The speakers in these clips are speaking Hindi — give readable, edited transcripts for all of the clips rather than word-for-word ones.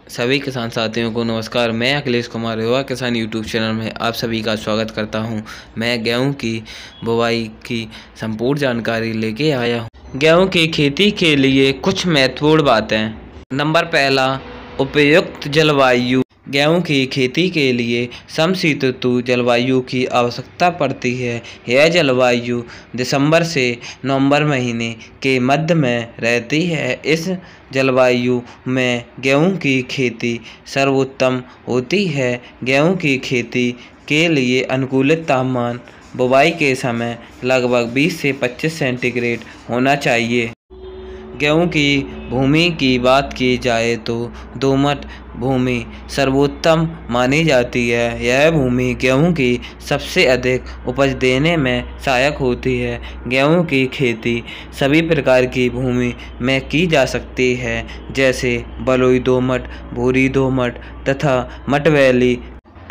सभी किसान साथियों को नमस्कार। मैं अखिलेश कुमार युवा किसान यूट्यूब चैनल में आप सभी का स्वागत करता हूं। मैं गेहूं की बुवाई की संपूर्ण जानकारी लेके आया हूं। गेहूं की खेती के लिए कुछ महत्वपूर्ण बातें। नंबर पहला, उपयुक्त जलवायु। गेहूं की खेती के लिए समशीतोष्ण जलवायु की आवश्यकता पड़ती है। यह जलवायु दिसंबर से नवंबर महीने के मध्य में रहती है। इस जलवायु में गेहूं की खेती सर्वोत्तम होती है। गेहूं की खेती के लिए अनुकूलित तापमान बुवाई के समय लगभग 20 से 25 सेंटीग्रेड होना चाहिए। गेहूं की भूमि की बात की जाए तो दोमट भूमि सर्वोत्तम मानी जाती है। यह भूमि गेहूं की सबसे अधिक उपज देने में सहायक होती है। गेहूं की खेती सभी प्रकार की भूमि में की जा सकती है, जैसे बलुई दोमट, भूरी दोमट तथा मटवैली,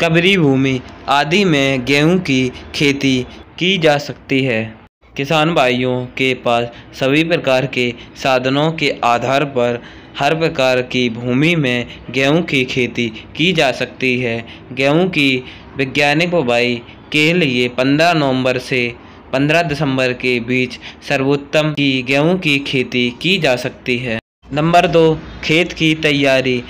कबरी भूमि आदि में गेहूं की खेती की जा सकती है। किसान भाइयों के पास सभी प्रकार के साधनों के आधार पर हर प्रकार की भूमि में गेहूं की खेती की जा सकती है। गेहूं की वैज्ञानिक बुवाई के लिए 15 नवंबर से 15 दिसंबर के बीच सर्वोत्तम की गेहूं की खेती की जा सकती है। नंबर 2, खेत की तैयारी।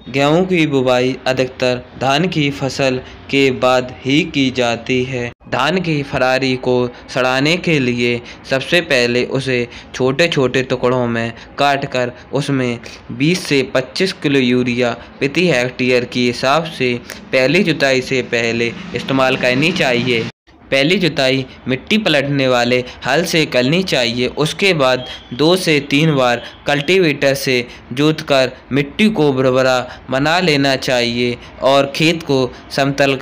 गेहूं की बुवाई अधिकतर धान की फसल के बाद ही की जाती है। धान की फरारी को सड़ाने के लिए सबसे पहले उसे छोटे छोटे टुकड़ों में काटकर उसमें 20 से 25 किलो यूरिया प्रति हेक्टेयर के हिसाब से पहली जुताई से पहले इस्तेमाल करनी चाहिए। पहली जुताई मिट्टी पलटने वाले हल से करनी चाहिए। उसके बाद 2 से 3 बार कल्टीवेटर से जोतकर मिट्टी को भुरभुरा बना लेना चाहिए और खेत को समतल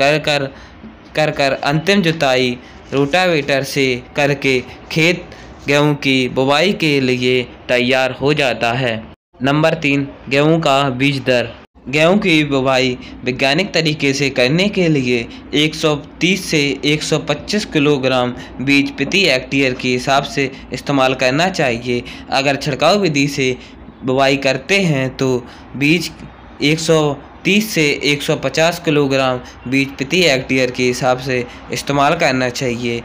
कर अंतिम जुताई रोटावेटर से करके खेत गेहूं की बुवाई के लिए तैयार हो जाता है। नंबर 3, गेहूं का बीज दर। गेहूं की बुवाई वैज्ञानिक तरीके से करने के लिए 130 से 125 किलोग्राम बीज प्रति हेक्टेयर के हिसाब से इस्तेमाल करना चाहिए। अगर छिड़काव विधि से बुवाई करते हैं तो बीज 130 से 150 किलोग्राम बीज प्रति हेक्टेयर के हिसाब से इस्तेमाल करना चाहिए।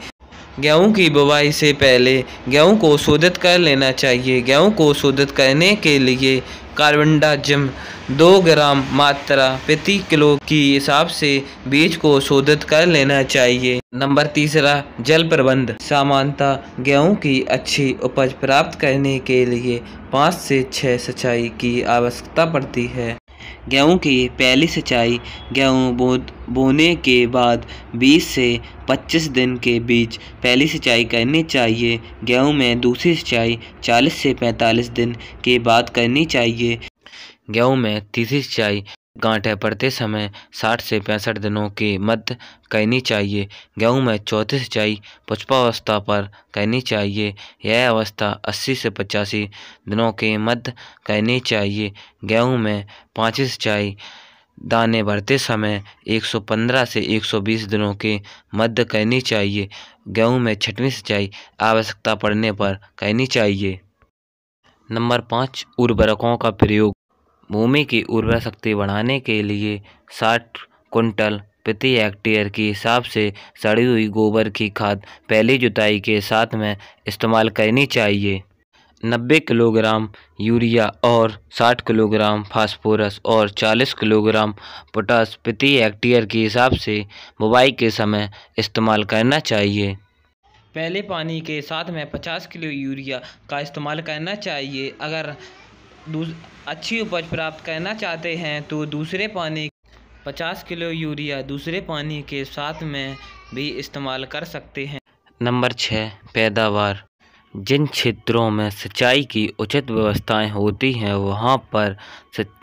गेहूं की बुवाई से पहले गेहूं को शोधित कर लेना चाहिए। गेहूं को शोधित करने के लिए कार्बेंडाजिम 2 ग्राम मात्रा प्रति किलो की हिसाब से बीज को शोधित कर लेना चाहिए। नंबर 3, जल प्रबंध। सामान्यतः गेहूं की अच्छी उपज प्राप्त करने के लिए 5 से 6 सिंचाई की आवश्यकता पड़ती है। गेहूं की पहली सिंचाई गेहूं बोने के बाद 20 से 25 दिन के बीच पहली सिंचाई करनी चाहिए। गेहूं में दूसरी सिंचाई 40 से 45 दिन के बाद करनी चाहिए। गेहूं में तीसरी सिंचाई गांठें पड़ते समय 60 से 65 दिनों के मध्य करनी चाहिए। गेहूं में चौथी सिंचाई पुष्पावस्था पर करनी चाहिए। यह अवस्था 80 से 85 दिनों के मध्य करनी चाहिए। गेहूं में पांचवी सिंचाई दाने भरते समय 115 से 120 दिनों के मध्य करनी चाहिए। गेहूं में छठवीं सिंचाई आवश्यकता पड़ने पर करनी चाहिए। नंबर 5, उर्वरकों का प्रयोग। भूमि की उर्वरा शक्ति बढ़ाने के लिए 60 कुंटल प्रति हेक्टेयर के हिसाब से सड़ी हुई गोबर की खाद पहली जुताई के साथ में इस्तेमाल करनी चाहिए। 90 किलोग्राम यूरिया और 60 किलोग्राम फास्फोरस और 40 किलोग्राम पोटास प्रति हेक्टेयर के हिसाब से बुवाई के समय इस्तेमाल करना चाहिए। पहले पानी के साथ में 50 किलो यूरिया का इस्तेमाल करना चाहिए। अगर अच्छी उपज प्राप्त करना चाहते हैं तो दूसरे पानी 50 किलो यूरिया दूसरे पानी के साथ में भी इस्तेमाल कर सकते हैं। नंबर 6, पैदावार। जिन क्षेत्रों में सिंचाई की उचित व्यवस्थाएं होती हैं वहां पर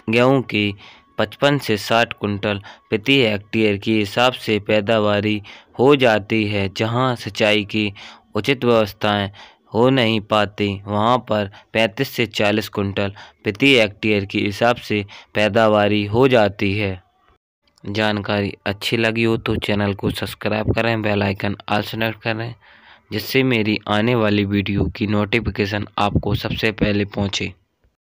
गेहूं की 55 से 60 कुंटल प्रति हेक्टेयर के हिसाब से पैदावारी हो जाती है। जहां सिंचाई की उचित व्यवस्थाएं हो नहीं पाती वहां पर 35 से 40 कुंटल प्रति हेक्टेयर के हिसाब से पैदावारी हो जाती है। जानकारी अच्छी लगी हो तो चैनल को सब्सक्राइब करें, बेल आइकन ऑल सेलेक्ट करें, जिससे मेरी आने वाली वीडियो की नोटिफिकेशन आपको सबसे पहले पहुंचे।